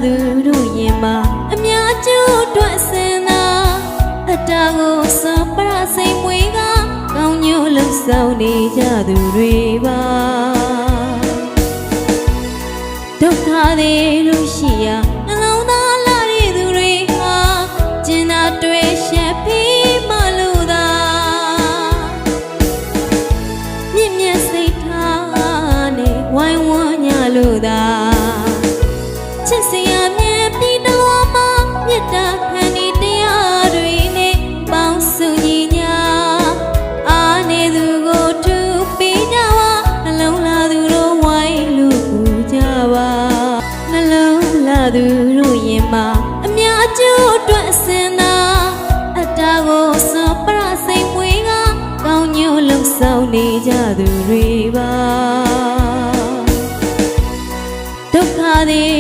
သူတို့ရင်မှာအများကျိုးအတွက်စင်သာအတားကိုစောပရစိတ်မွေးကကောင်းညို့လှဆောင်နေကြသူတွေပါဒုက္ခတွေလို့ရှိရာနှလုံးသားလာတဲ့သူတွေဟာကျင်နာတွေ့ရှက်ပြီးမလို့သာမြင့်မြတ်စိတ်ထားနဲ့ဝိုင်းဝန်းညလို့သာချစ်စရာမြတ်ပြီးတော့မှမေတ္တာခံနေတရားတွေနဲ့ပေါင်းစုညီညာအားနေသူကိုထူပေးကြပါနှလုံးလာသူတို့ဝိုင်းလို့ပူကြပါနှလုံးလာသူတို့ရင်မှာအများကျိုးအတွက်အစင်သာအတားကိုစောပရစိတ်မွေးကကောင်းညို့လှဆောင်နေကြသူတွေပါဒုက္ခတွေ